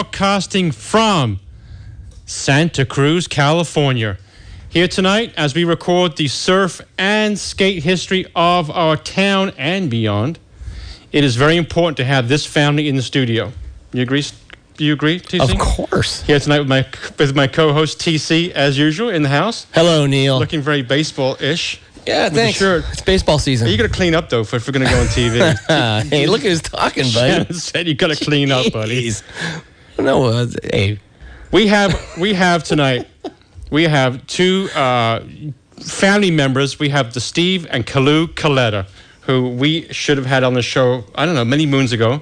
broadcasting from Santa Cruz, California. Here tonight as we record the surf and skate history of our town and beyond. It is very important to have this family in the studio. You agree? Do you agree, TC? Of course. Here tonight with my co-host TC, as usual, in the house. Hello, Neil. Looking very baseball-ish. Yeah, thanks. Shirt. It's baseball season. You got to clean up though if we're going to go on TV. Hey, look who's talking, buddy. Shannon said you got to clean up, buddy. No, hey. We have tonight. We have two family members. We have the Steve and Kalu Coletta, who we should have had on the show. I don't know, many moons ago,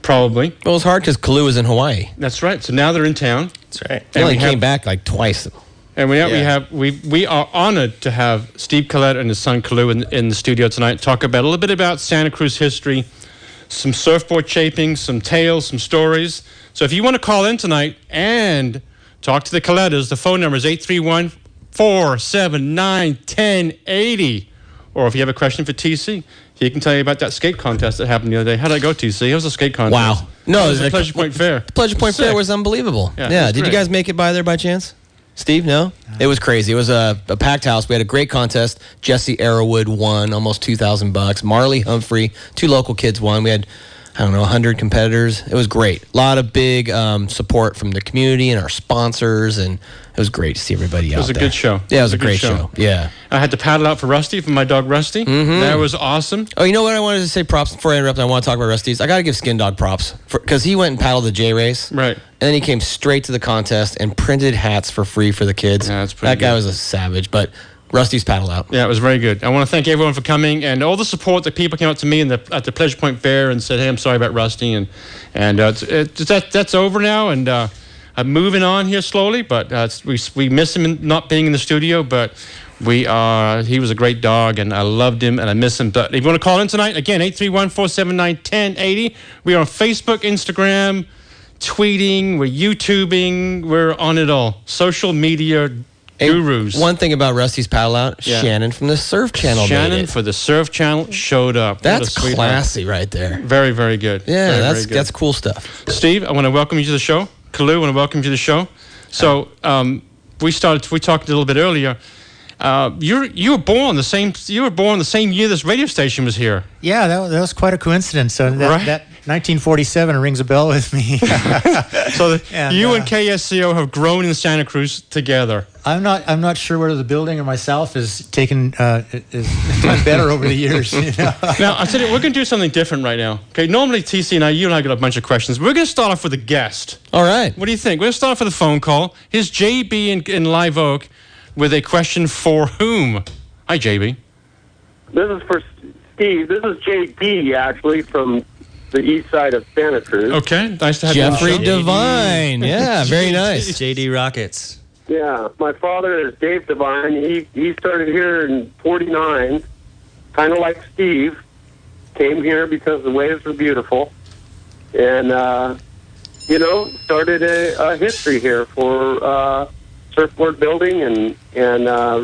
probably. Well, it was hard because Kalu was in Hawaii. That's right. So now they're in town. That's right. They only came back like twice. And we are honored to have Steve Coletta and his son Kalu in the studio tonight. Talk about a little bit about Santa Cruz history, some surfboard shaping, some tales, some stories. So if you want to call in tonight and talk to the Colettas, the phone number is 831-479-1080. Or if you have a question for TC, he can tell you about that skate contest that happened the other day. How did I go, TC? It was a skate contest. Wow. No, it was a Pleasure Point Fair. The Pleasure Point Fair was unbelievable. Yeah. Did you guys make it by there by chance? Steve, no? It was crazy. It was a packed house. We had a great contest. Jesse Arrowwood won almost $2,000. Marley Humphrey, two local kids won. We had, 100 competitors. It was great. A lot of big support from the community and our sponsors, and it was great to see everybody out there. It was a good show. Yeah, it was a great show. Yeah. I had to paddle out for Rusty, for my dog Rusty. Mm-hmm. That was awesome. Oh, you know what I wanted to say props before I interrupt? I want to talk about Rusty's. I got to give Skin Dog props because he went and paddled the J race. Right. And then he came straight to the contest and printed hats for free for the kids. Yeah, that's pretty That guy was a savage, but Rusty's paddle out. Yeah, it was very good. I want to thank everyone for coming and all the support that people came up to me at the Pleasure Point Fair and said, "Hey, I'm sorry about Rusty," and that's over now, and I'm moving on here slowly. But we miss him not being in the studio, but he was a great dog, and I loved him, and I miss him. But if you want to call in tonight, again, 831-479-1080. We are on Facebook, Instagram, tweeting, we're YouTubing, we're on it all. Social media gurus. One thing about Rusty's paddle out, Shannon from the Surf Channel Shannon for the Surf Channel showed up. That's classy right there. Very, very good. Yeah, very that's cool stuff. Steve, I want to welcome you to the show. Kalu, I want to welcome you to the show. So we talked a little bit earlier. You were born the same year this radio station was here. Yeah, that was quite a coincidence. So that 1947 rings a bell with me. So you and KSCO have grown in Santa Cruz together. I'm not sure whether the building or myself is done better over the years. You know? Now I said we're going to do something different right now. Okay, normally TC and you and I got a bunch of questions. We're going to start off with a guest. All right. What do you think? We're going to start off with a phone call. Here's JB in Live Oak with a question for whom? Hi, JB. This is for Steve. This is JB, actually, from the east side of Santa Cruz. Okay, nice to have Jeffrey you on the show. Devine. Yeah, very nice. JD Rockets. Yeah, my father is Dave Devine. He started here in 49, kind of like Steve. Came here because the waves were beautiful. And, started a history here for surfboard building and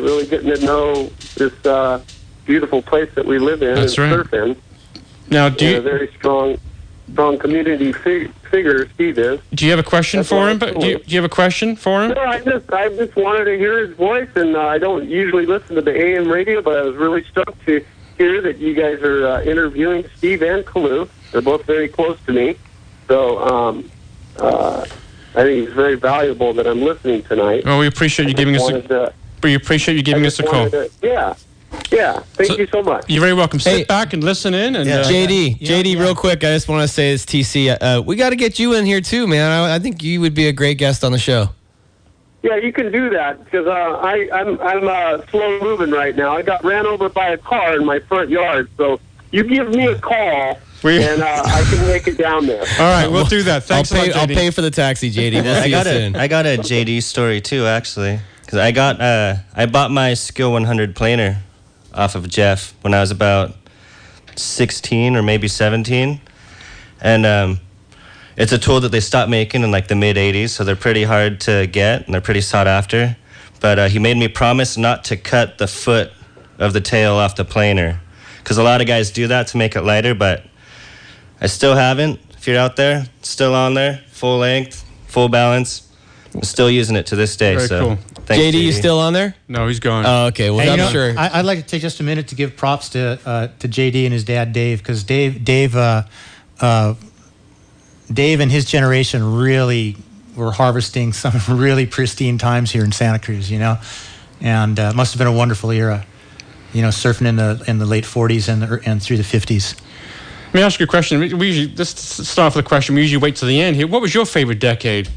really getting to know this beautiful place that we live in and surf in. Now, a very strong community figure Steve is. Do you have a question for him? Do you have a question for him? No, I just wanted to hear his voice, and I don't usually listen to the AM radio, but I was really stoked to hear that you guys are interviewing Steve and Kalu. They're both very close to me, so I think it's very valuable that I'm listening tonight. Well, we appreciate you giving us a call. Yeah. Thank you so much. You're very welcome. Sit back and listen in. And JD, real quick, I just want to say this, TC. We got to get you in here too, man. I think you would be a great guest on the show. Yeah, you can do that because I'm slow moving right now. I got ran over by a car in my front yard, so you give me a call. And I can make it down there. All right, we'll do that. Thanks a lot, JD. I'll pay for the taxi, JD. We'll see you soon. I got a JD story too, actually, because I bought my Skill 100 planer off of Jeff when I was about 16 or maybe 17, and it's a tool that they stopped making in like the mid 80s, so they're pretty hard to get and they're pretty sought after. But he made me promise not to cut the foot of the tail off the planer, because a lot of guys do that to make it lighter, but I still haven't. If you're out there, still on there, full length, full balance. I'm still using it to this day. Very so cool. thanks, JD, you still on there? No, he's gone. Oh, okay. Well, Hey, I'm sure. I'd like to take just a minute to give props to JD and his dad Dave, because Dave and his generation really were harvesting some really pristine times here in Santa Cruz, and it must have been a wonderful era, surfing in the late 40s and through the 50s. Let me ask you a question. We usually, let's start off with a question. We usually wait till the end here. What was your favorite decade?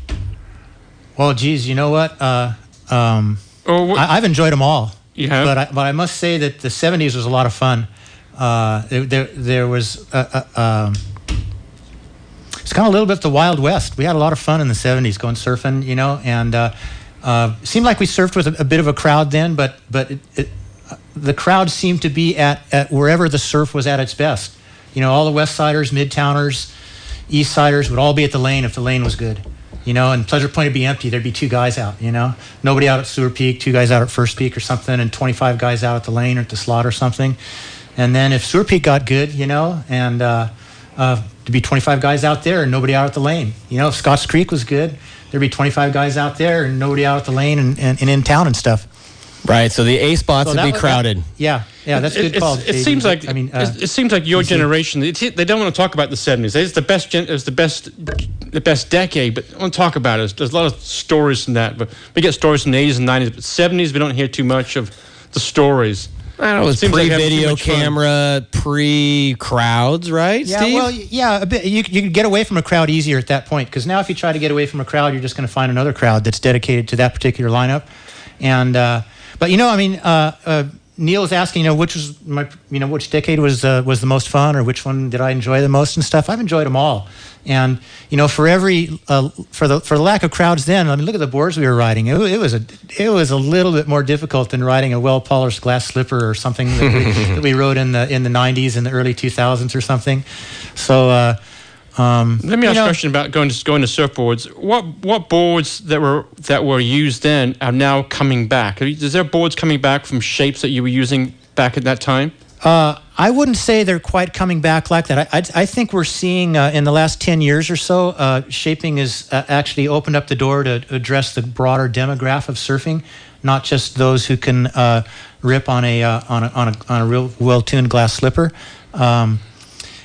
Well, geez, you know what? What I've enjoyed them all. You have? But I must say that the 70s was a lot of fun. There was it's kind of a little bit the Wild West. We had a lot of fun in the 70s going surfing, and it seemed like we surfed with a bit of a crowd then, but the crowd seemed to be at wherever the surf was at its best. All the West Siders, Midtowners, East Siders would all be at the lane if the lane was good. And Pleasure Point would be empty. There'd be 2 guys out, Nobody out at Sewer Peak, 2 guys out at First Peak or something, and 25 guys out at the lane or at the slot or something. And then if Sewer Peak got good, and there'd be 25 guys out there and nobody out at the lane. If Scotts Creek was good, there'd be 25 guys out there and nobody out at the lane and in town and stuff. Right, so the A spots would be crowded. Yeah, that's a good call. It seems like it seems like your generation. They don't want to talk about the 70s. It's the best decade, but I want to talk about it. There's a lot of stories from that, but we get stories from the 80s and 90s, but 70s we don't hear too much of the stories. I don't know, it was pre-video camera, pre-crowds, right, yeah, Steve? Well, yeah, a bit. You could get away from a crowd easier at that point, because now if you try to get away from a crowd, you're just going to find another crowd that's dedicated to that particular lineup. And but Neil was asking, which was which decade was the most fun, or which one did I enjoy the most and stuff. I've enjoyed them all, and for every for the lack of crowds then, look at the boards we were riding. It was a little bit more difficult than riding a well-polished glass slipper or something that we rode in the 90s and the early 2000s or something. So. Let me ask a question about going to surfboards. What boards that were used then are now coming back? Is there boards coming back from shapes that you were using back at that time? I wouldn't say they're quite coming back like that. I think we're seeing in the last 10 years or so, shaping has actually opened up the door to address the broader demographic of surfing, not just those who can rip on a real well-tuned glass slipper.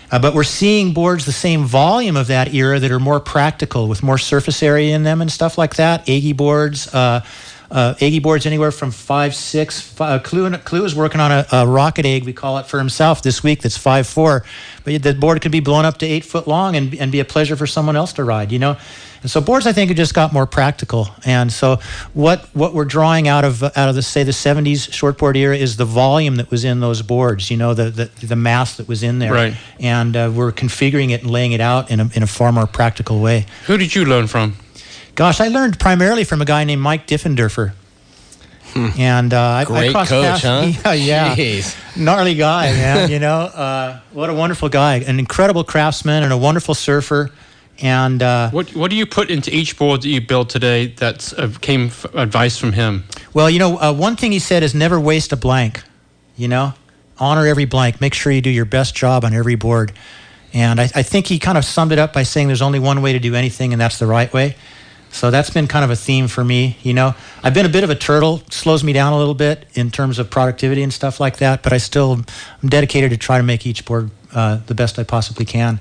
But we're seeing boards the same volume of that era that are more practical, with more surface area in them and stuff like that. Aggie boards anywhere from 5'6". Kalu is working on a rocket egg, we call it, for himself this week, that's 5'4". But the board could be blown up to 8 foot long and be a pleasure for someone else to ride, And so boards, I think, have just got more practical. And so what we're drawing out of the 70s shortboard era is the volume that was in those boards, the mass that was in there. Right. And we're configuring it and laying it out in a far more practical way. Who did you learn from? Gosh, I learned primarily from a guy named Mike Diffenderfer. And I crossed coach, paths. huh? Yeah. Jeez. Gnarly guy, man. What a wonderful guy. An incredible craftsman and a wonderful surfer. And what do you put into each board that you build today that came advice from him? Well, one thing he said is never waste a blank. Honor every blank. Make sure you do your best job on every board. And I think he kind of summed it up by saying there's only one way to do anything, and that's the right way. So that's been kind of a theme for me. I've been a bit of a turtle. It slows me down a little bit in terms of productivity and stuff like that, but I'm dedicated to try to make each board the best I possibly can.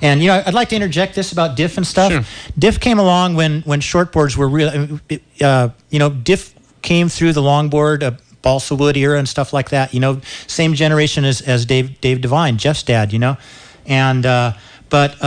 And I'd like to interject this about diff and stuff. Sure. Diff came along when shortboards were real. Diff came through the longboard, balsa wood era and stuff like that. Same generation as Dave Devine, Jeff's dad. And but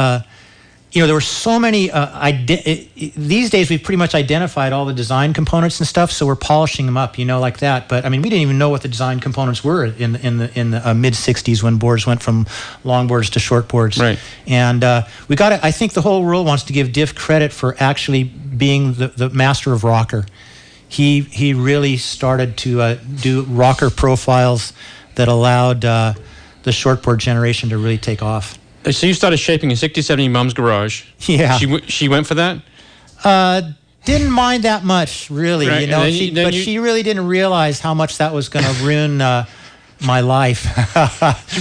there were so many. These days, we've pretty much identified all the design components and stuff, so we're polishing them up, like that. But we didn't even know what the design components were in the mid '60s when boards went from longboards to shortboards. Right. And we got to. I think the whole world wants to give Diff credit for actually being the master of rocker. He really started to do rocker profiles that allowed the shortboard generation to really take off. So you started shaping in 60-70 Mom's garage. Yeah. She went for that? Didn't mind that much, really. Right. She really didn't realize how much that was going to ruin my life.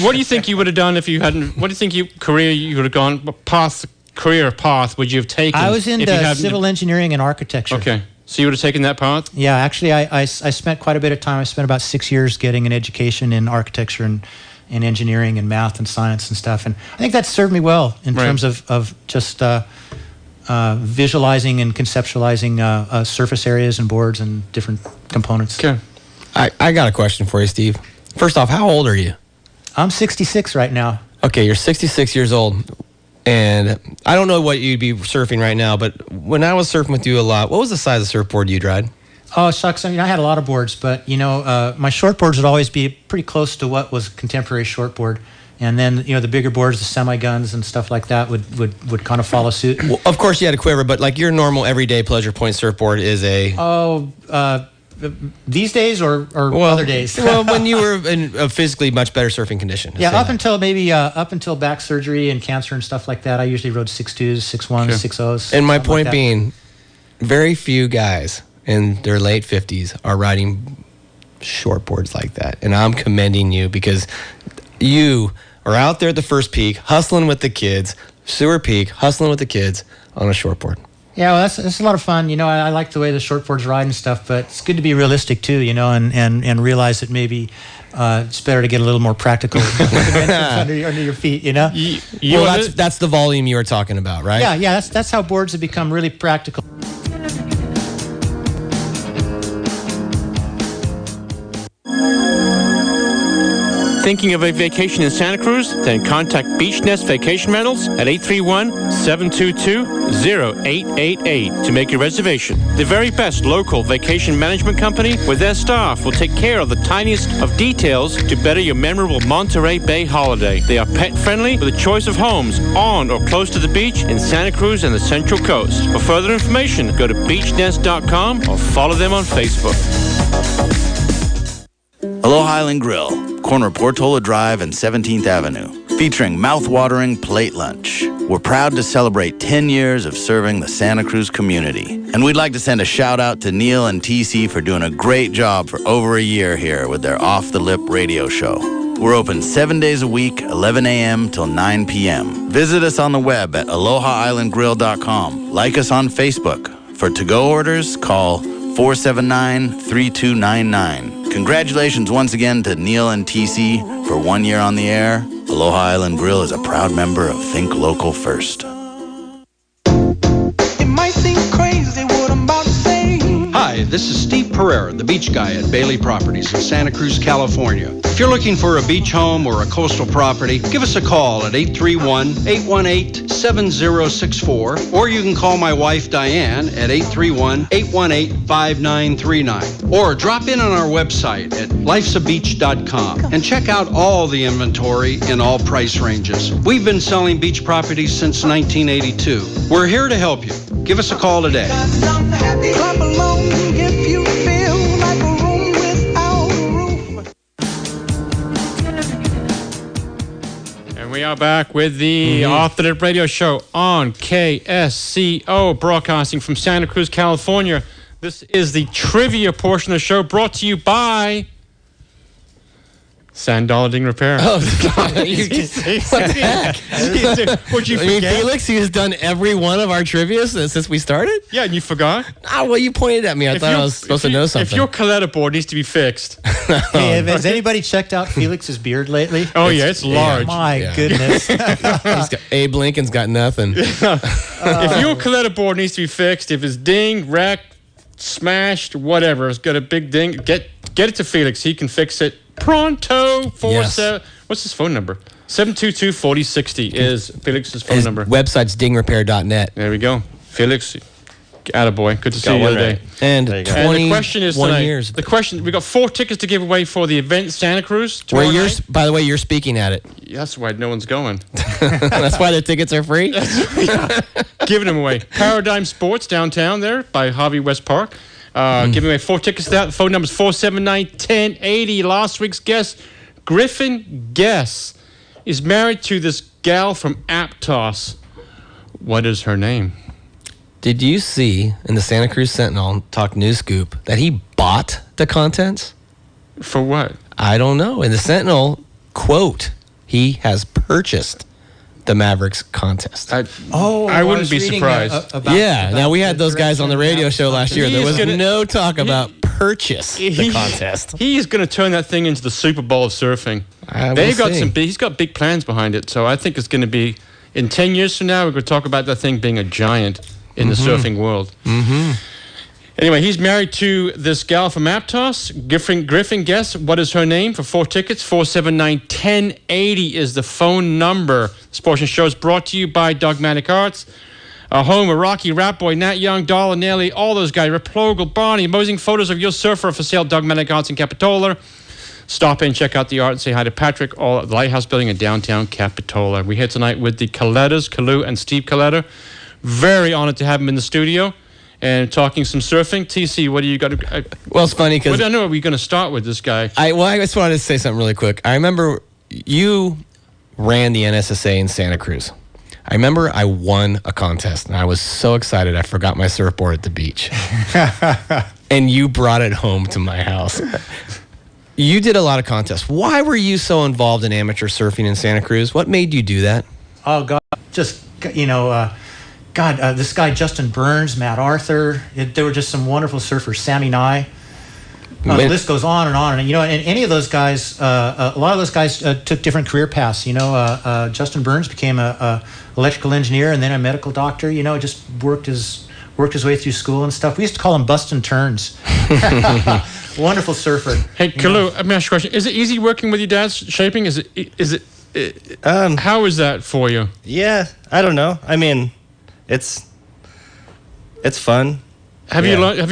What do you think you would have done if you hadn't? What do you think career you would have gone past career path would you have taken? I was if you into hadn't- civil engineering and architecture. Okay. So you would have taken that path? Yeah, actually, I spent quite a bit of time. I spent about 6 years getting an education in architecture and engineering and math and science and stuff. And I think that served me well in terms of just visualizing and conceptualizing surface areas and boards and different components. Okay. I got a question for you, Steve. First off, how old are you? I'm 66 right now. Okay, you're 66 years old. And I don't know what you'd be surfing right now, but when I was surfing with you a lot, what was the size of surfboard you'd ride? Oh, shucks. I mean, I had a lot of boards, but, my shortboards would always be pretty close to what was contemporary shortboard. And then, the bigger boards, the semi-guns and stuff like that would kind of follow suit. Well, of course you had a quiver, but like your normal everyday Pleasure Point surfboard is a... These days or other days? Well, when you were in a physically much better surfing condition. Yeah, up until back surgery and cancer and stuff like that, I usually rode 6.2s, 6.1s, 6.0s. And my point being, very few guys in their late 50s are riding shortboards like that. And I'm commending you because you are out there at the first peak, hustling with the kids, Sewer Peak, hustling with the kids on a shortboard. Yeah, well, that's a lot of fun. I like the way the shortboards ride and stuff, but it's good to be realistic too, and realize that maybe it's better to get a little more practical under your feet, Well, that's the volume you were talking about, right? Yeah, that's how boards have become really practical. Thinking of a vacation in Santa Cruz? Then contact Beach Nest Vacation Rentals at 831-722-0888 to make your reservation. The very best local vacation management company with their staff will take care of the tiniest of details to better your memorable Monterey Bay holiday. They are pet-friendly with a choice of homes on or close to the beach in Santa Cruz and the Central Coast. For further information, go to beachnest.com or follow them on Facebook. Aloha Island Grill, corner Portola Drive and 17th Avenue, featuring mouth-watering plate lunch. We're proud to celebrate 10 years of serving the Santa Cruz community. And we'd like to send a shout-out to Neil and TC for doing a great job for over a year here with their Off the Lip radio show. We're open 7 days a week, 11 a.m. till 9 p.m. Visit us on the web at alohaislandgrill.com. Like us on Facebook. For to-go orders, call 479-3299. Congratulations once again to Neil and TC for 1 year on the air. Aloha Island Grill is a proud member of Think Local First. It might seem crazy what I'm about to say. Hi, this is Steve Pereira, the beach guy at Bailey Properties in Santa Cruz, California. If you're looking for a beach home or a coastal property, give us a call at 831-818-7064, or you can call my wife Diane at 831-818-5939, or drop in on our website at lifesabeach.com and check out all the inventory in all price ranges. We've been selling beach properties since 1982. We're here to help you. Give us a call today. Clap along if you feel like a room without a roof. And we are back with the Off the Lip radio show on KSCO, broadcasting from Santa Cruz, California. This is the trivia portion of the show, brought to you by Sand Dollar Ding Repair. Oh, God. What the heck? What'd you I mean, forget? Felix, he has done every one of our trivia since we started? Yeah, and you forgot? Well, you pointed at me. I thought I was supposed to know something. If your Coletta board needs to be fixed. Hey, has anybody checked out Felix's beard lately? Oh, it's large. My goodness. Abe Lincoln's got nothing. If your Coletta board needs to be fixed, if it's dinged, wrecked, smashed, whatever, it's got a big ding, get it to Felix. He can fix it pronto. Yes. What's his phone number? 722-4060 is Felix's phone His number. website's dingrepair.net. There we go. Felix, attaboy. Good to see you the other day. And There you go. 21 And the question is tonight, years. the question, we got 4 tickets to give away for the event in Santa Cruz Where tomorrow you're, night. by the way, you're speaking at it. That's why no one's going. That's why the tickets are free. Giving them away. Paradigm Sports downtown there by Harvey West Park. Giving away 4 tickets to that. The phone number is 479-1080. Last week's guest, Griffin Guess, is married to this gal from Aptos. What is her name? Did you see in the Santa Cruz Sentinel Talk News Scoop that he bought the contents? For what? I don't know. In the Sentinel, quote, he has purchased the Mavericks contest. I wouldn't was be reading, surprised. about- Now about we had those guys on the radio show last year. There was He's gonna- no talk about purchase the contest. He's going to turn that thing into the Super Bowl of surfing. We'll see. He's got big plans behind it. So I think it's going to be, in 10 years from now, we're going to talk about that thing being a giant in the surfing world. Mm-hmm. Anyway, he's married to this gal from Aptos. Griffin, guess what is her name? For 4 tickets, 479-1080 is the phone number. This portion of the show is brought to you by Dogmatic Arts. Home of Rocky, Ratboy, Nat Young, Dollar, Nelly, all those guys. Replogle, Barney, amazing photos of your surfer for sale. Dogmatic Arts in Capitola. Stop in, check out the art, and say hi to Patrick, all at the Lighthouse Building in downtown Capitola. We're here tonight with the Colettas, Kalu and Steve Coletta. Very honored to have them in the studio and talking some surfing. TC, what do you got to... Well, it's funny because... I know we're going to start with this guy. I just wanted to say something really quick. I remember you ran the NSSA in Santa Cruz. I remember I won a contest, and I was so excited I forgot my surfboard at the beach. And you brought it home to my house. You did a lot of contests. Why were you so involved in amateur surfing in Santa Cruz? What made you do that? Oh, God. Just, this guy, Justin Burns, Matt Arthur. There were just some wonderful surfers, Sammy Nye. The list goes on and on. And, and any of those guys, a lot of those guys took different career paths. Justin Burns became a electrical engineer and then a medical doctor, just worked his way through school and stuff. We used to call him bustin' turns. Wonderful surfer. Hey, Kalu, let me ask you a question. Is it easy working with your dad's shaping? How is that for you? Yeah, I don't know. I mean, it's fun. Have you learned a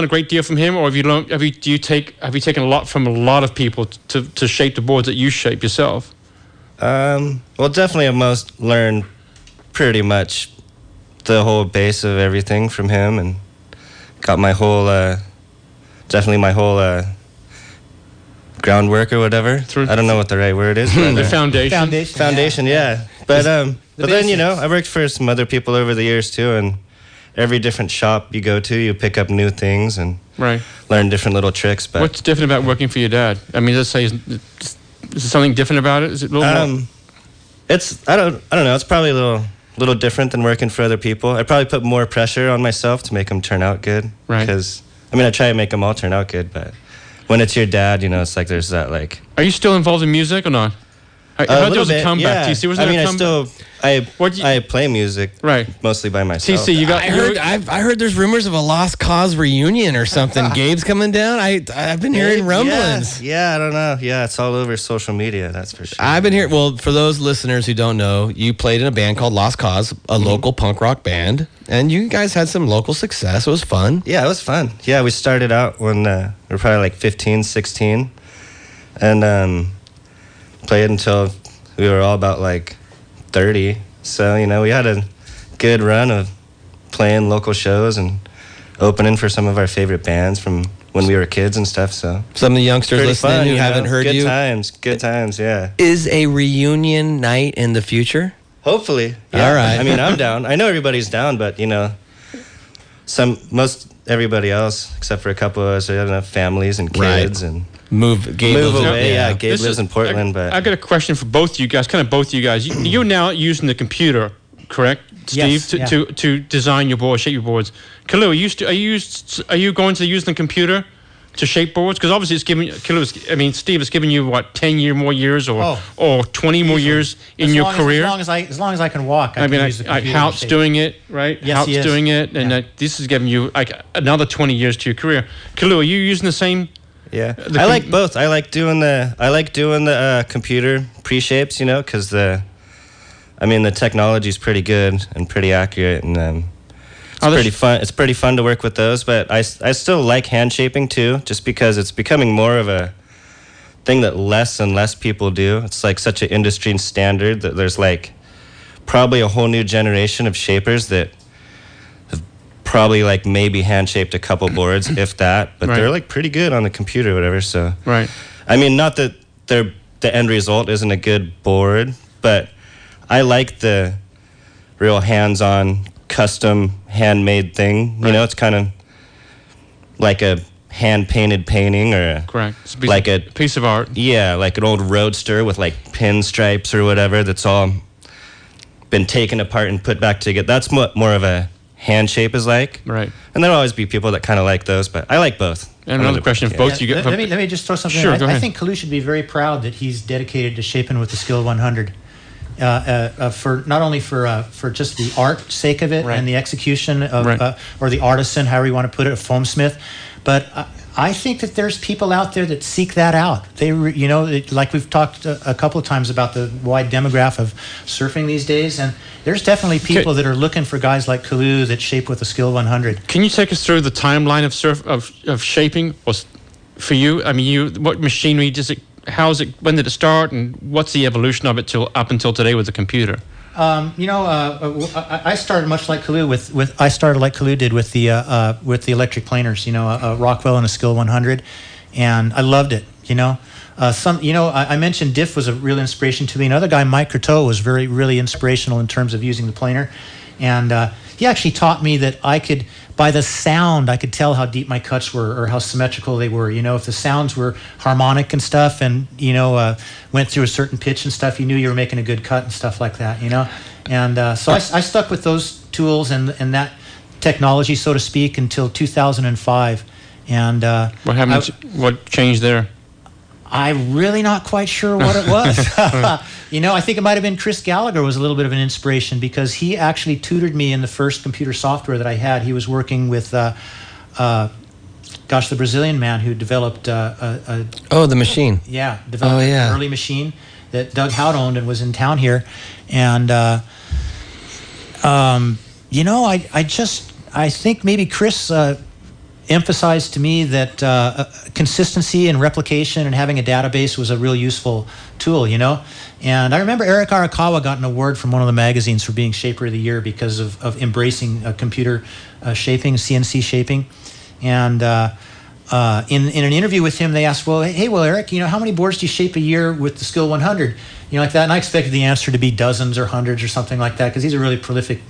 great deal from him, or have you taken a lot from a lot of people to shape the boards that you shape yourself? Well, definitely I've learned pretty much the whole base of everything from him, and got my whole groundwork or whatever. I don't know what the right word is. But, the foundation. Foundation, yeah. But then I worked for some other people over the years too, and every different shop you go to, you pick up new things and learn different little tricks. But what's different about working for your dad? I mean, let's say, is there something different about it? Is it a little more? It's I don't know. It's probably a little different than working for other people. I probably put more pressure on myself to make them turn out good. Right. Because I try to make them all turn out good, but when it's your dad, it's like there's that like. Are you still involved in music or not? I heard there was a comeback. Yeah. TC, was there a comeback? I play music mostly by myself. TC, I heard there's rumors of a Lost Cause reunion or something. Gabe's coming down. I've been hearing rumblings. Yeah, I don't know. Yeah, it's all over social media, that's for sure. I've been hearing. Well, for those listeners who don't know, you played in a band called Lost Cause, a local punk rock band, and you guys had some local success. It was fun. Yeah, it was fun. Yeah, we started out when we were probably like 15, 16, and played until we were all about like 30. So, we had a good run of playing local shows and opening for some of our favorite bands from when we were kids and stuff. So some of the youngsters pretty listening fun, who haven't heard good you. Good times, yeah. Is a reunion night in the future? Hopefully. Yeah. All right. I'm down. I know everybody's down, but, most everybody else, except for a couple of us, they have families and kids and... Move away. Yeah, Gabe lives in Portland, but I got a question for both you guys. Kind of both you guys. You're now using the computer, correct, Steve, to design your boards, shape your boards. Kalu, are you going to use the computer to shape boards? Because obviously it's giving Steve is giving you what 10 more years or 20 more years in your career. As long as I can walk. I can use the computer Hout's doing it, right? Yes, Hout's he is. doing it, and this is giving you like another 20 years to your career. Kalu, are you using the same? Yeah, I like both. I like doing the computer pre-shapes, because the technology's pretty good and pretty accurate, and it's pretty fun. It's pretty fun to work with those. But I still like hand shaping too, just because it's becoming more of a thing that less and less people do. It's like such an industry standard that there's like probably a whole new generation of shapers that probably like maybe hand shaped a couple boards, if that, but they're like pretty good on the computer or whatever. So not that the end result isn't a good board, but I like the real hands-on custom handmade thing. It's kind of like a hand-painted painting or Correct. It's like a piece of art. Yeah, like an old Roadster with like pinstripes or whatever that's all been taken apart and put back together. That's what more of a hand shape is like. Right. And there'll always be people that kind of like those, but I like both. And another question, if both you get... Let me just throw something Sure, in. go I ahead. think Kalu should be very proud that he's dedicated to shaping with the Skill 100. For not only for just the art sake of it Right. and the execution of Right. or the artisan, however you want to put it, a foam smith, but I think that there's people out there that seek that out. Like we've talked a couple of times about the wide demographic of surfing these days, and there's definitely people that are looking for guys like Kalu that shape with the Skill 100. Can you take us through the timeline of shaping? For you, I mean, what machinery does it? When did it start, and what's the evolution of it up until today with the computer? I started much like Kalu I started like Kalu did with the electric planers. A Rockwell and a Skill 100, and I loved it. I mentioned Diff was a real inspiration to me. Another guy, Mike Courteau, was really inspirational in terms of using the planer, and he actually taught me that by the sound, I could tell how deep my cuts were or how symmetrical they were. If the sounds were harmonic and stuff, and went through a certain pitch and stuff, you knew you were making a good cut and stuff like that. And so I stuck with those tools and that technology, so to speak, until 2005. And What happened? What changed there? I'm really not quite sure what it was. I think it might have been Chris Gallagher was a little bit of an inspiration, because he actually tutored me in the first computer software that I had. He was working with, the Brazilian man who developed the machine. Yeah, developed an early machine that Doug Hout owned and was in town here. And, I think maybe Chris emphasized to me that consistency and replication and having a database was a real useful tool, And I remember Eric Arakawa got an award from one of the magazines for being Shaper of the Year because of embracing computer shaping, CNC shaping. And in an interview with him, they asked, well, Eric, how many boards do you shape a year with the Skill 100? Like that. And I expected the answer to be dozens or hundreds or something like that, because he's a really prolific,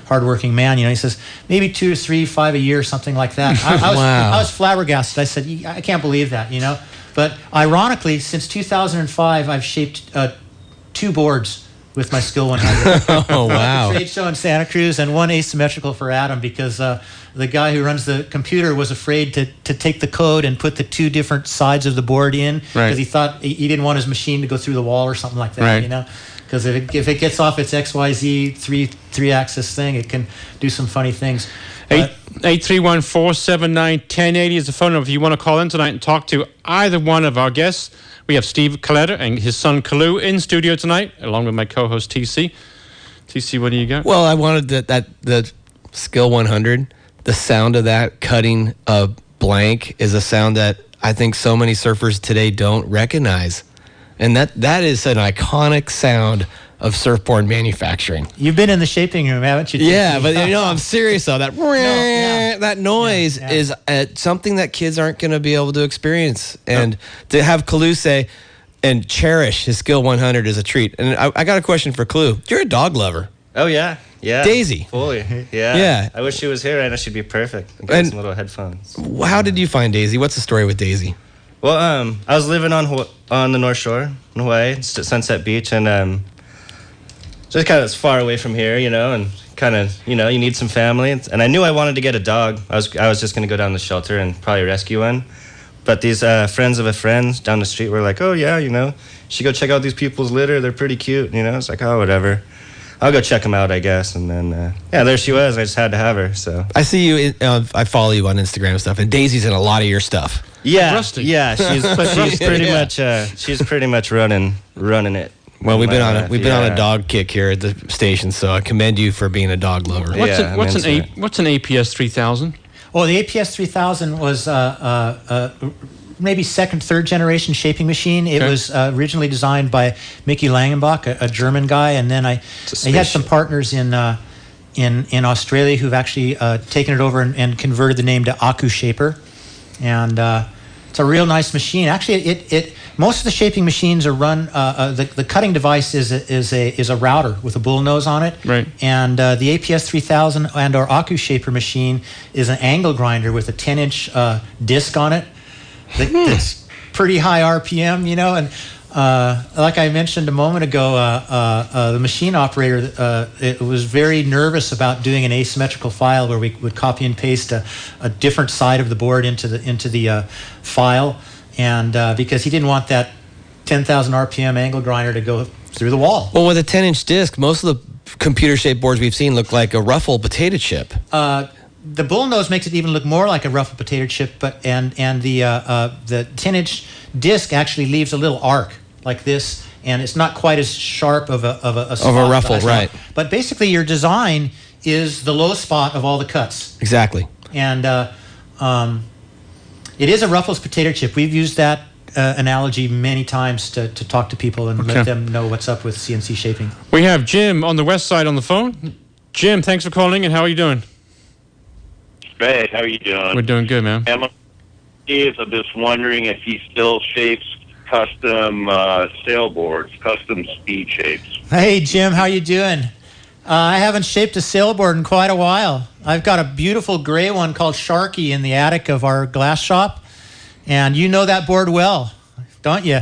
hardworking man. He says maybe 2 or 3, 5 a year, something like that. I was flabbergasted. I said, I can't believe that, But ironically, since 2005, I've shaped 2 boards with my Skill 100. Oh, wow. Trade show in Santa Cruz, and 1 asymmetrical for Adam, because the guy who runs the computer was afraid to take the code and put the 2 different sides of the board in, because he thought he didn't want his machine to go through the wall or something like that, Right. Because if it gets off its XYZ three-axis thing, it can do some funny things. 831-479-1080 is the phone number if you want to call in tonight and talk to either one of our guests. We have Steve Coletta and his son Kalu in studio tonight, along with my co-host TC. TC, what do you got? Well, I wanted the Skill 100. The sound of that cutting a blank is a sound that I think so many surfers today don't recognize. And that is an iconic sound of surfboard manufacturing. You've been in the shaping room, haven't you? Yeah, but I'm serious though. That noise is something that kids aren't going to be able to experience. And to have Kalu say and cherish his Skill 100 is a treat. And I got a question for Kalu. You're a dog lover. Oh, yeah. Yeah. Daisy. Fully. Yeah. Yeah. I wish she was here. I know she'd be perfect. Get some little headphones. How did you find Daisy? What's the story with Daisy? Well, I was living on the North Shore in Hawaii, Sunset Beach, and just kind of far away from here, and kind of, you need some family. And I knew I wanted to get a dog. I was just going to go down the shelter and probably rescue one. But these friends of a friend down the street were like, oh, yeah, you should go check out these people's litter. They're pretty cute, It's like, oh, whatever. I'll go check them out, I guess. And then, there she was. I just had to have her, so. I see you, I follow you on Instagram and stuff, and Daisy's in a lot of your stuff. Yeah, Rusty. yeah, she's pretty much running it. Well, we've been on a dog kick here at the station, so I commend you for being a dog lover. What's an APS 3000? Well, the APS 3000 was maybe second, third generation shaping machine. It was originally designed by Mickey Langenbach, a German guy, and then I had some partners in Australia who've actually taken it over and converted the name to Aku Shaper, and it's a real nice machine. Actually, most of the shaping machines are run. The cutting device is a router with a bull nose on it. Right. And the APS 3000 and our Aku shaper machine is an angle grinder with a 10-inch disc on it. That's pretty high RPM, you know. And like I mentioned a moment ago, the machine operator it was very nervous about doing an asymmetrical file where we would copy and paste a different side of the board into the file, and because he didn't want that 10,000 RPM angle grinder to go through the wall. Well, with a 10-inch disc, most of the computer-shaped boards we've seen look like a ruffle potato chip. The bull nose makes it even look more like a ruffled potato chip, but and the 10-inch disc actually leaves a little arc like this, and it's not quite as sharp of a ruffle, right? But basically, your design is the low spot of all the cuts. Exactly. And it is a ruffles potato chip. We've used that analogy many times to talk to people and let them know what's up with CNC shaping. We have Jim on the west side on the phone. Jim, thanks for calling, and how are you doing? Hey, how are you doing? We're doing good, man. Steve, I'm just wondering if he still shapes custom sailboards, custom speed shapes. Hey, Jim, how you doing? I haven't shaped a sailboard in quite a while. I've got a beautiful gray one called Sharky in the attic of our glass shop, and you know that board well, don't you?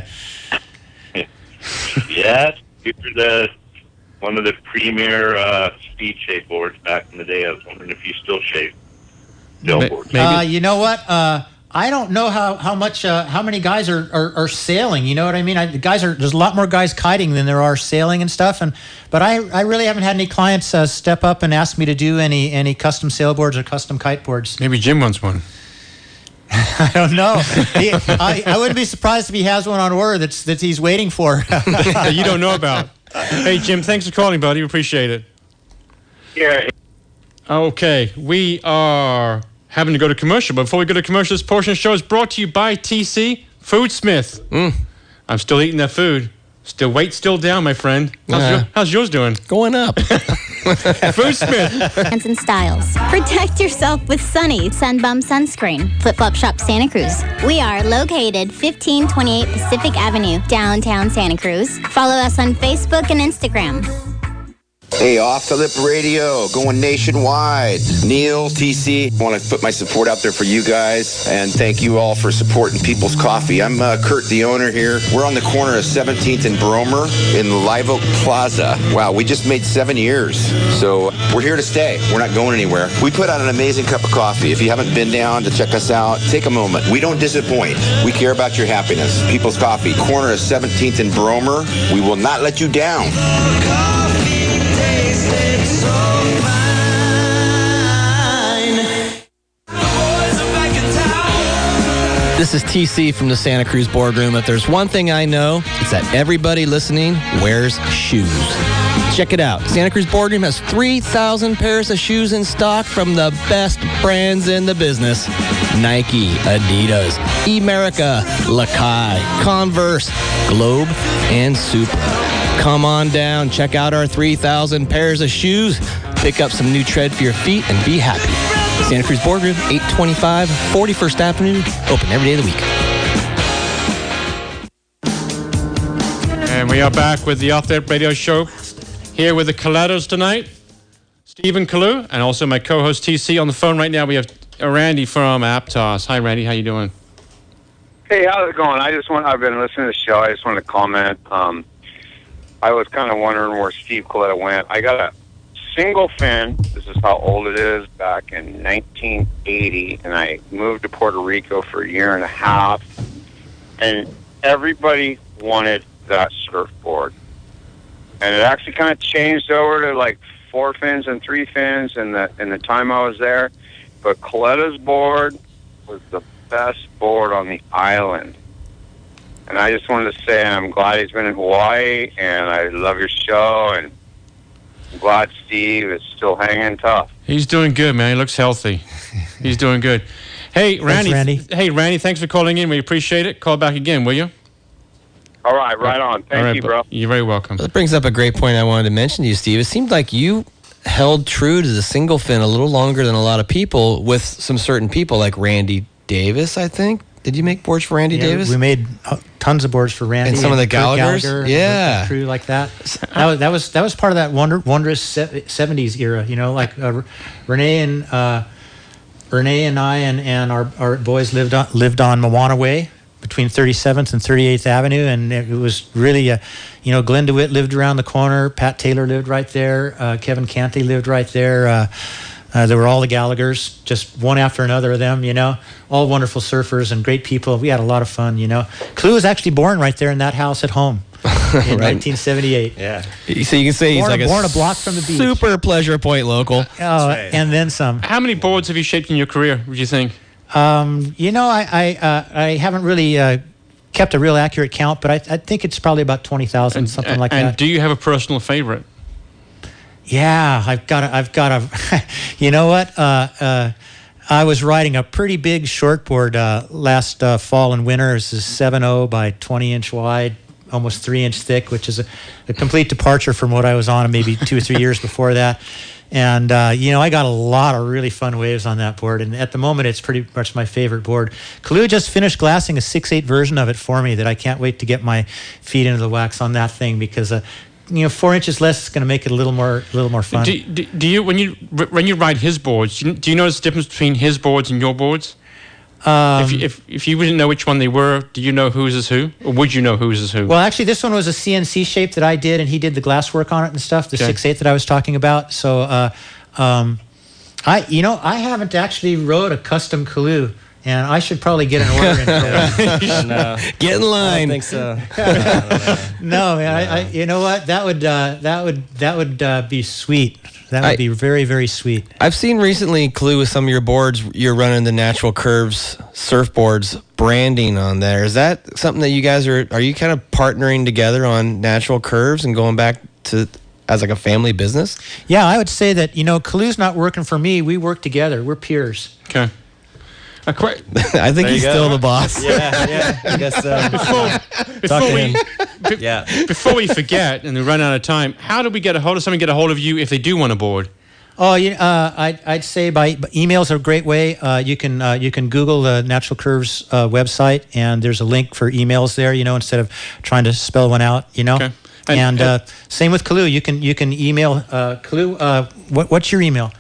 Yes, you were one of the premier speed shape boards back in the day. I was wondering if you still shape sailboards. You know what? I don't know how many guys are sailing. You know what I mean? There's a lot more guys kiting than there are sailing and stuff. But I really haven't had any clients step up and ask me to do any custom sailboards or custom kiteboards. Maybe Jim wants one. I don't know. I wouldn't be surprised if he has one on order that he's waiting for. That you don't know about. Hey, Jim, thanks for calling, buddy. We appreciate it. Yeah. Okay, we are having to go to commercial, but before we go to commercial, this portion of the show is brought to you by TC Foodsmith. I'm still eating that food. Still down, my friend. How's yours doing? Going up. Foodsmith. Brands and styles. Protect yourself with Sunny Sunbum Sunscreen. Flip Flop Shop Santa Cruz. We are located 1528 Pacific Avenue, downtown Santa Cruz. Follow us on Facebook and Instagram. Hey, Off the Lip Radio, going nationwide. Neil, TC, want to put my support out there for you guys, and thank you all for supporting People's Coffee. I'm Kurt, the owner here. We're on the corner of 17th and Bromer in Live Oak Plaza. Wow, we just made 7 years, so we're here to stay. We're not going anywhere. We put out an amazing cup of coffee. If you haven't been down to check us out, take a moment. We don't disappoint. We care about your happiness. People's Coffee, corner of 17th and Bromer. We will not let you down. This is TC from the Santa Cruz boardroom. If there's one thing I know, it's that everybody listening wears shoes. Check it out. Santa Cruz boardroom has 3,000 pairs of shoes in stock from the best brands in the business. Nike, Adidas, Emerica, Lakai, Converse, Globe, and Supra. Come on down. Check out our 3,000 pairs of shoes. Pick up some new tread for your feet and be happy. Santa Cruz Boardroom, 825 41st Avenue, open every day of the week. And we are back with the Off the Lip Radio Show, here with the Colettas tonight, Steve and Kalu, and also my co-host TC. On the phone right now, we have Randy from Aptos. Hi, Randy. How you doing? Hey, how's it going? I've been listening to the show. I just wanted to comment. I was kind of wondering where Steve Coletta went. I got a single fin. This is how old it is. Back in 1980, and I moved to Puerto Rico for a year and a half, and everybody wanted that surfboard. And it actually kind of changed over to like 4 fins and 3 fins in the time I was there. But Coletta's board was the best board on the island. And I just wanted to say I'm glad he's been in Hawaii, and I love your show, and I'm glad Steve is still hanging tough. He's doing good, man. He looks healthy. He's doing good. Hey, Randy. Thanks, Randy. Hey, Randy, thanks for calling in. We appreciate it. Call back again, will you? All right, right on. Thank you, bro. You're very welcome. That brings up a great point I wanted to mention to you, Steve. It seemed like you held true to the single fin a little longer than a lot of people with some certain people like Randy Davis, I think. Did you make boards for Randy Davis? We made tons of boards for Randy and some of the Kurt Gallaghers. Gallagher, Yeah, and crew like that. That was part of that wondrous 70s era. Like Renee and I and our boys lived on Moana Way between 37th and 38th Avenue, and it was really, Glenn DeWitt lived around the corner. Pat Taylor lived right there. Kevin Canty lived right there. There were all the Gallaghers, just one after another of them, all wonderful surfers and great people. We had a lot of fun, Kalu was actually born right there in that house at home in 1978. Yeah. So you can say he's born a block from the beach. Super Pleasure Point local. right. And then some. How many boards have you shaped in your career, would you think? I haven't really kept a real accurate count, but I think it's probably about 20,000, something like that. And do you have a personal favorite? Yeah, I've got a. You know what? I was riding a pretty big shortboard last fall and winter. It's a 7.0 by 20-inch wide, almost 3-inch thick, which is a complete departure from what I was on maybe 2 or 3 years before that. And, I got a lot of really fun waves on that board. And at the moment, it's pretty much my favorite board. Kalu just finished glassing a 6/8 version of it for me that I can't wait to get my feet into the wax on that thing because, 4 inches less is going to make it a little more fun. Do you when you ride his boards, do you notice the difference between his boards and your boards? If you wouldn't know which one they were, do you know whose is who, or would you know whose is who? Well, actually, this one was a CNC shape that I did, and he did the glass work on it and stuff. The 6/8 that I was talking about. So, I haven't actually rode a custom Kalu. And I should probably get an order in. No. Get in line. I don't think so. No, man. You know what? That would be sweet. That would be very, very sweet. I've seen recently, Kalu, with some of your boards, you're running the Natural Curves Surfboards branding on there. Is that something that you guys are you kind of partnering together on Natural Curves and going back to as like a family business? Yeah, I would say that, Kalu's not working for me. We work together. We're peers. Okay. I think he's still the boss. Yeah. I guess before we forget and we run out of time, how do we get a hold of someone? Get a hold of you if they do want a board? Oh, I'd say by emails are a great way. You can Google the Natural Curves website, and there's a link for emails there. Instead of trying to spell one out. Okay. And same with Kalu. You can email Kalu. What's your email?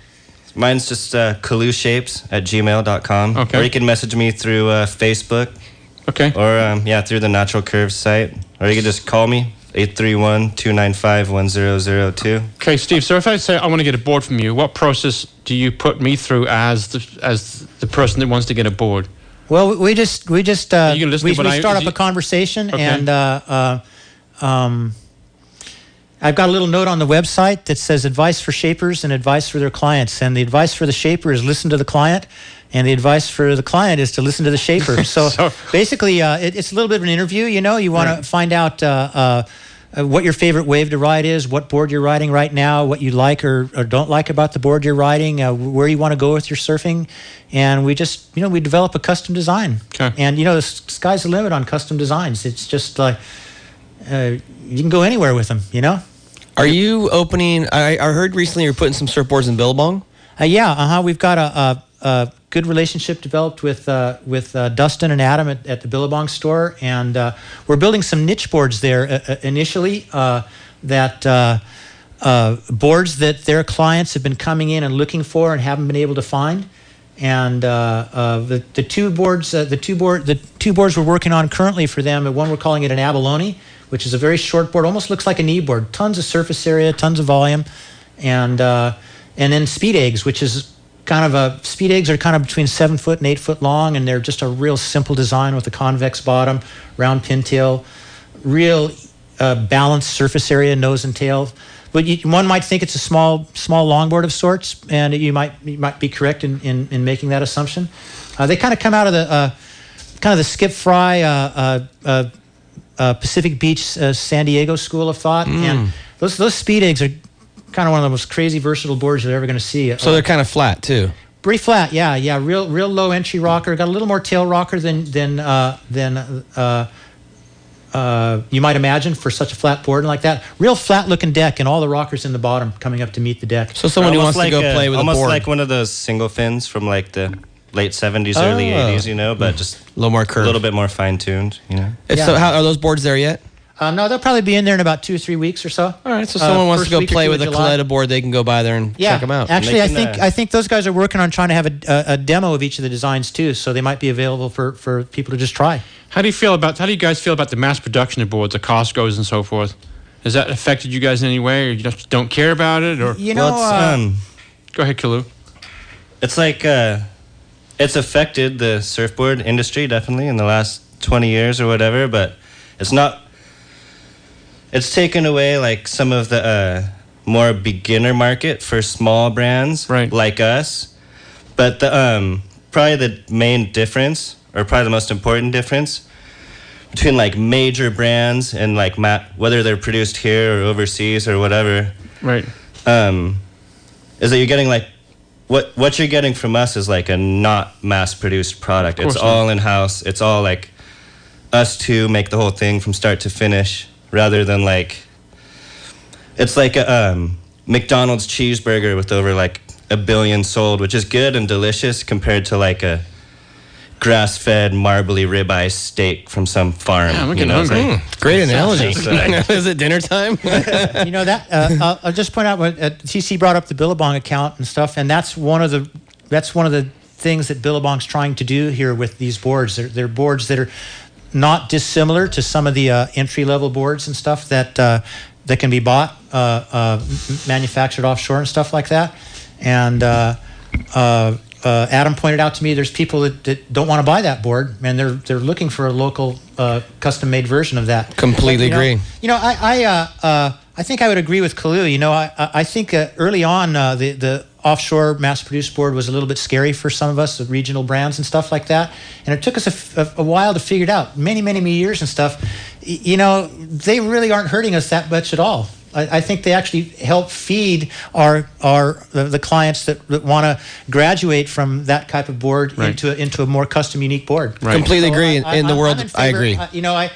Mine's just kalushapes@gmail.com. Okay. Or you can message me through Facebook. Okay. Or, through the Natural Curves site. Or you can just call me, 831-295-1002. Okay, Steve, so if I say I want to get a board from you, what process do you put me through as the person that wants to get a board? Well, we start up a conversation, okay. And I've got a little note on the website that says advice for shapers and advice for their clients. And the advice for the shaper is listen to the client, and the advice for the client is to listen to the shaper. So basically, it's a little bit of an interview. You want to find out what your favorite wave to ride is, what board you're riding right now, what you like or don't like about the board you're riding, where you want to go with your surfing. And we just, we develop a custom design. Okay. And, the sky's the limit on custom designs. It's just like you can go anywhere with them, Are you opening? I heard recently you're putting some surfboards in Billabong. We've got a good relationship developed with Dustin and Adam at the Billabong store, and we're building some niche boards there initially. Boards that their clients have been coming in and looking for and haven't been able to find. And the two boards we're working on currently for them. One we're calling it an Abalone, which is a very short board, almost looks like a knee board. Tons of surface area, tons of volume, and then speed eggs, which is speed eggs are kind of between 7 foot and 8 foot long, and they're just a real simple design with a convex bottom, round pintail, real balanced surface area, nose and tail. But one might think it's a small longboard of sorts, and you might be correct in making that assumption. They kind of come out of the Skip Fry Pacific Beach San Diego school of thought, and those speed eggs are kind of one of the most crazy versatile boards you're ever going to see. So they're kind of flat too. Pretty flat, yeah. Real low entry rocker. Got a little more tail rocker than you might imagine for such a flat board like that. Real flat looking deck, and all the rockers in the bottom coming up to meet the deck. So someone who wants to go play with a board. Almost like one of those single fins from like the late 70s, early 80s, you know, but just a little more curved. A little bit more fine-tuned, you know. So how are those boards there yet? No, they'll probably be in there in about 2 or 3 weeks or so. All right, so someone wants to go play with a Coletta board, they can go by there and check them out. Actually, I think those guys are working on trying to have a demo of each of the designs too, so they might be available for people to just try. How do you guys feel about the mass production of boards, the Costco's and so forth? Has that affected you guys in any way, or you just don't care about it, or you know? Go ahead, Kalu. It's like it's affected the surfboard industry definitely in the last 20 years or whatever, but it's not. It's taken away like some of the more beginner market for small brands like us. But the probably the main difference, or probably the most important difference between like major brands and like whether they're produced here or overseas or whatever, right? Is that you're getting like what you're getting from us is like a not mass-produced product. It's all in-house. It's all like us two make the whole thing from start to finish. Rather than like, it's like a McDonald's cheeseburger with over like 1 billion sold, which is good and delicious compared to like a grass-fed marbly ribeye steak from some farm. Yeah, I'm getting hungry. Great analogy. Is it dinner time? You know that I'll just point out what TC brought up the Billabong account and stuff, and that's one of the things that Billabong's trying to do here with these boards. They're boards that are not dissimilar to some of the entry-level boards and stuff that can be bought, manufactured offshore and stuff like that. And Adam pointed out to me there's people that don't want to buy that board, and they're looking for a local custom-made version of that. Completely agree. You know, I think I would agree with Kalu. You know, I think early on the offshore mass-produced board was a little bit scary for some of us, the regional brands and stuff like that. And it took us a while to figure it out, many years and stuff. You know, they really aren't hurting us that much at all. I think they actually help feed the clients that want to graduate from that type of board into a more custom, unique board. Right. Completely agree. In the world, I agree. You know,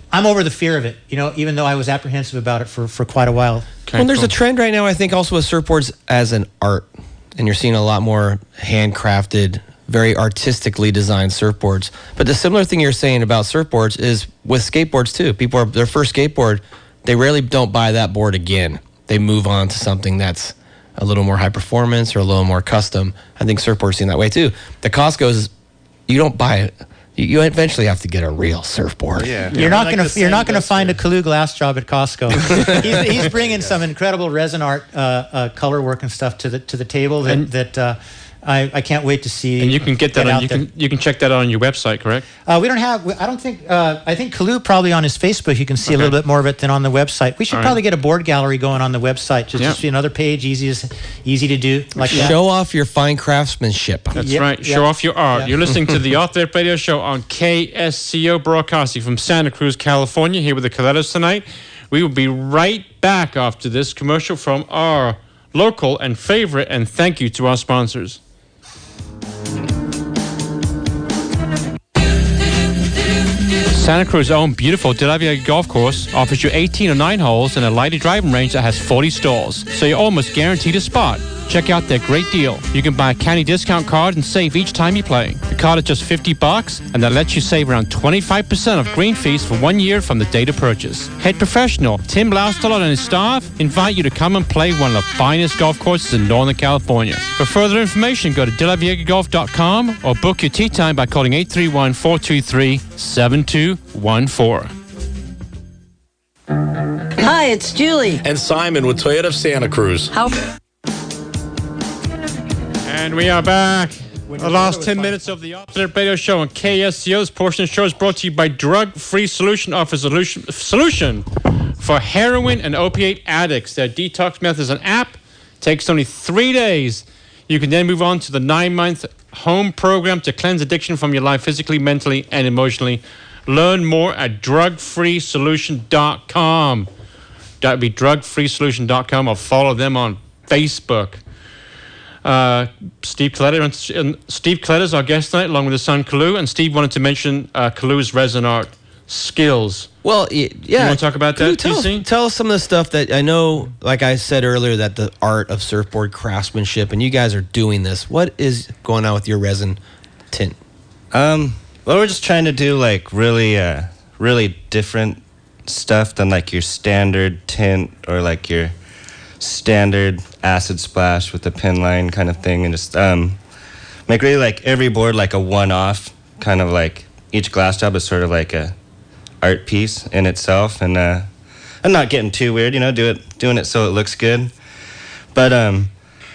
I'm over the fear of it, you know, even though I was apprehensive about it for quite a while. Okay, there's a trend right now, I think, also with surfboards as an art. And you're seeing a lot more handcrafted, very artistically designed surfboards. But the similar thing you're saying about surfboards is with skateboards, too. People their first skateboard, they rarely don't buy that board again. They move on to something that's a little more high performance or a little more custom. I think surfboards seem that way, too. The Costco's, you don't buy it. You eventually have to get a real surfboard. Yeah. You're not gonna find a Kalu glass job at Costco. he's bringing some incredible resin art, color work and stuff to the table that I can't wait to see. And you can get that you can check that out on your website, correct? We don't have. I don't think. I think Kalu probably on his Facebook. You can see a little bit more of it than on the website. We should probably get a board gallery going on the website. Just to see another page, easy to do. Like show off your fine craftsmanship. That's right. Show off your art. You're listening to the Off the Lip Radio Show on KSCO, broadcasting from Santa Cruz, California. Here with the Colettas tonight. We will be right back after this commercial from our local and favorite, and thank you to our sponsors. Santa Cruz's own beautiful De La Vega golf course offers you 18 or 9 holes and a lighted driving range that has 40 stalls, so you're almost guaranteed a spot. Check out their great deal. You can buy a county discount card and save each time you play. The card is just $50, and that lets you save around 25% of green fees for 1 year from the date of purchase. Head professional Tim Blaustolo and his staff invite you to come and play one of the finest golf courses in Northern California. For further information, go to delaviegagolf.com or book your tee time by calling 831-423-7214. Hi, it's Julie. And Simon with Toyota of Santa Cruz. And we are back. The last 10 minutes of the Off the Lip Radio Show on KSCO. This portion of the show is brought to you by Drug Free Solution, offers a solution for heroin and opiate addicts. Their detox method is an app. Takes only 3 days. You can then move on to the 9-month home program to cleanse addiction from your life physically, mentally, and emotionally. Learn more at drugfreesolution.com. That would be drugfreesolution.com, or follow them on Facebook. Steve Coletta is our guest tonight, along with his son Kalu. And Steve wanted to mention Kalu's resin art skills. Well, yeah. You want to talk about that, TC? Tell us some of the stuff that I know, like I said earlier, that the art of surfboard craftsmanship, and you guys are doing this. What is going on with your resin tint? Well, we're just trying to do like really different stuff than like your standard tint or like your standard acid splash with the pin line kind of thing, and just make really like every board like a one-off, kind of like each glass job is sort of like a art piece in itself, and I'm not getting too weird, doing it so it looks good, but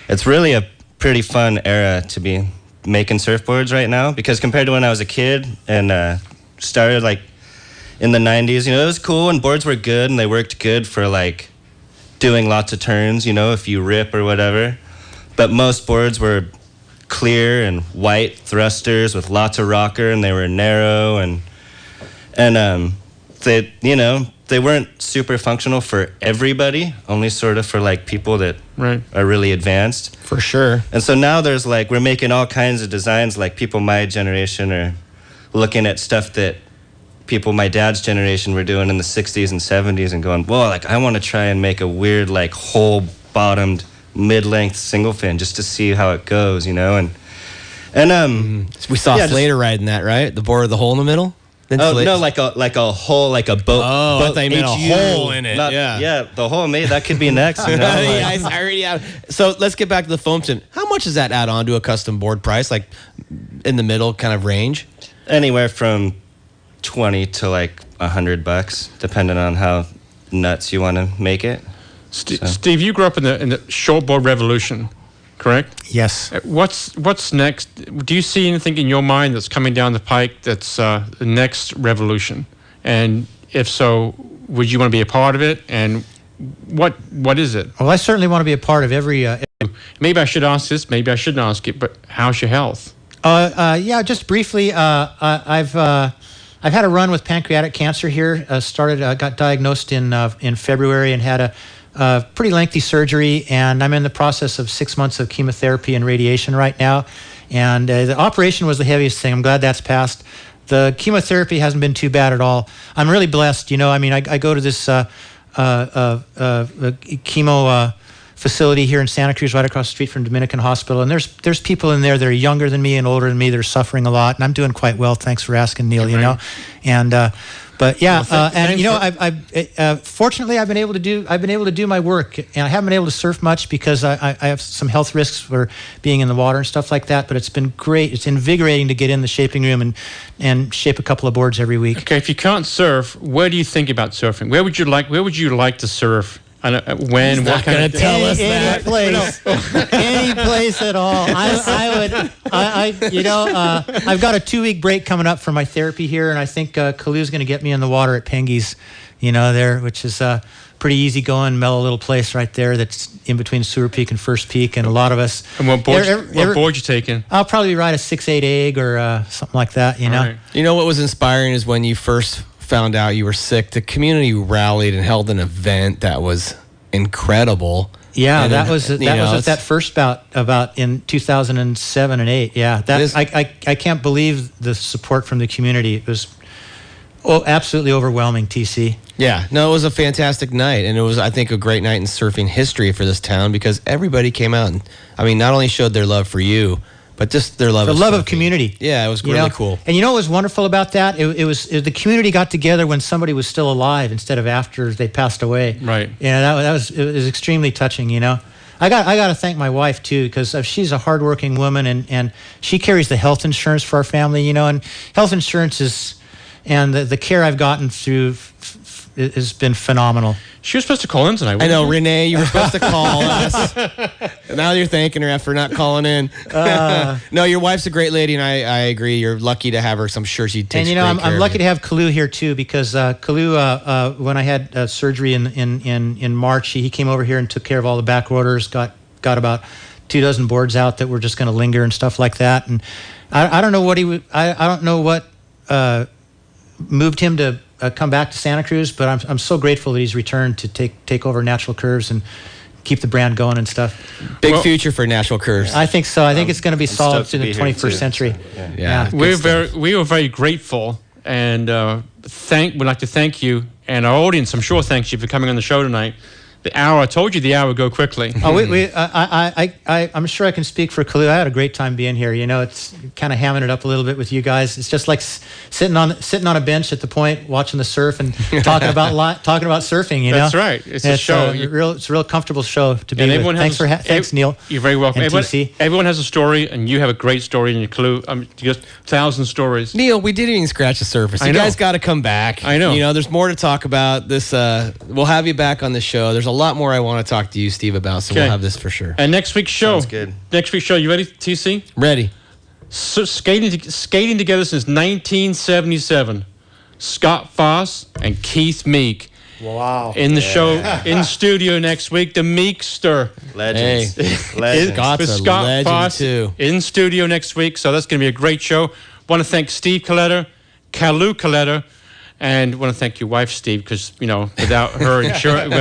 it's really a pretty fun era to be making surfboards right now, because compared to when I was a kid and started like in the 90s, it was cool and boards were good and they worked good for like doing lots of turns, if you rip or whatever, but most boards were clear and white thrusters with lots of rocker, and they were narrow and they weren't super functional for everybody, only sort of for like people that are really advanced. For sure. And so now there's like, we're making all kinds of designs, like people my generation are looking at stuff that people my dad's generation were doing in the 60s and 70s and going, whoa, like I want to try and make a weird like hole bottomed mid-length single fin just to see how it goes, and we saw Slater riding that, right? The board with the hole in the middle. No, like a hole, like a boat. Oh, boat, I thought you meant a hole in it. Yeah, the hole, mate. That could be next. I already have. So let's get back to the foam tint. How much does that add on to a custom board price? Like in the middle kind of range? Anywhere from $20 to like $100, depending on how nuts you want to make it. Steve, you grew up in the shortboard revolution, correct? Yes. What's next? Do you see anything in your mind that's coming down the pike that's the next revolution? And if so, would you want to be a part of it? And what is it? Well, I certainly want to be a part of every. Maybe I should ask this. Maybe I shouldn't ask it. But how's your health? Yeah, just briefly. I've had a run with pancreatic cancer here. Got diagnosed in February and had a pretty lengthy surgery, and I'm in the process of 6 months of chemotherapy and radiation right now. And the operation was the heaviest thing. I'm glad that's passed. The chemotherapy hasn't been too bad at all. I'm really blessed. I go to this chemo facility here in Santa Cruz, right across the street from Dominican Hospital, and there's people in there that are younger than me and older than me that are suffering a lot, and I'm doing quite well. Thanks for asking, Neil. And but yeah, fortunately, I've been able to do my work, and I haven't been able to surf much because I have some health risks for being in the water and stuff like that. But it's been great. It's invigorating to get in the shaping room and shape a couple of boards every week. Okay, if you can't surf, where do you think about surfing? Where would you like to surf? When? What kind of tell us that? Any place, any place at all. I've got a 2-week break coming up for my therapy here, and I think Kalu's going to get me in the water at Pengy's, there, which is pretty easygoing, mellow little place right there that's in between Sewer Peak and First Peak, and a lot of us. And what board you taking? I'll probably ride a 6/8 egg or something like that. Right. What was inspiring is when you first found out you were sick, the community rallied and held an event that was incredible. Yeah, that was at that first bout about in 2007 and 8. Yeah, I can't believe the support from the community. It was absolutely overwhelming. TC. Yeah, no, it was a fantastic night, and it was, I think, a great night in surfing history for this town because everybody came out and, not only showed their love for you, but just their love of community. Yeah, it was really cool. And what was wonderful about that? It was the community got together when somebody was still alive instead of after they passed away. Right. Yeah, it was extremely touching. I got to thank my wife too, because she's a hardworking woman and she carries the health insurance for our family. And health insurance is, and the care I've gotten through has been phenomenal. She was supposed to call in tonight. I know, Renee, you were supposed to call us. Now you're thanking her for not calling in. No, your wife's a great lady, and I agree. You're lucky to have her. So I'm sure she takes. And I'm lucky to have Kalu here too, because Kalu, when I had surgery in March, he came over here and took care of all the back rotors. Got about 24 boards out that were just going to linger and stuff like that. And I don't know what I don't know what moved him to come back to Santa Cruz, but I'm so grateful that he's returned to take over Natural Curves and keep the brand going and stuff. Big future for Natural Curves. I think so. I think it's going to be solid in the 21st century. Yeah. We were very grateful and would like to thank you, and our audience, I'm sure, thanks you for coming on the show tonight. The hour, I told you the hour would go quickly. I'm sure I can speak for Kalu. I had a great time being here. You know, it's kind of hamming it up a little bit with you guys. It's just like sitting on a bench at the point, watching the surf and talking about surfing. You know, that's right. It's a show. It's a real comfortable show to be with. Thanks, Neil. You're very welcome. TC. Everyone has a story, and you have a great story in your Kalu. Just 1,000 stories. Neil, we didn't even scratch the surface. You guys got to come back. I know. You know, there's more to talk about. This, we'll have you back on the show. There's a lot more I want to talk to you, Steve, about, so we'll have this for sure. And next week's show. Sounds good. Next week's show, you ready, TC? Ready. So, skating together since 1977. Scott Foss and Keith Meek. Wow. In the show, in studio next week, the Meekster. Legends. Hey. Legends. Scott's a Scott legend, Foss too. in studio next week, so that's going to be a great show. Want to thank Steve Coletta, Kalu Coletta, and want to thank your wife, Steve, because without her insurance,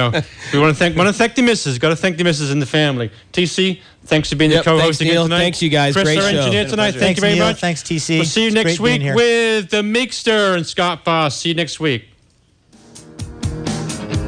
we want to thank the missus. Got to thank the missus and the family. TC, thanks for being the co-host thanks, again Neil. tonight. Thanks, you guys. Chris, great our show. engineer tonight. Thank you very Neil. much. Thanks, TC. We'll see you It's next great being week here. with the Meekster and Scott Foss. See you next week.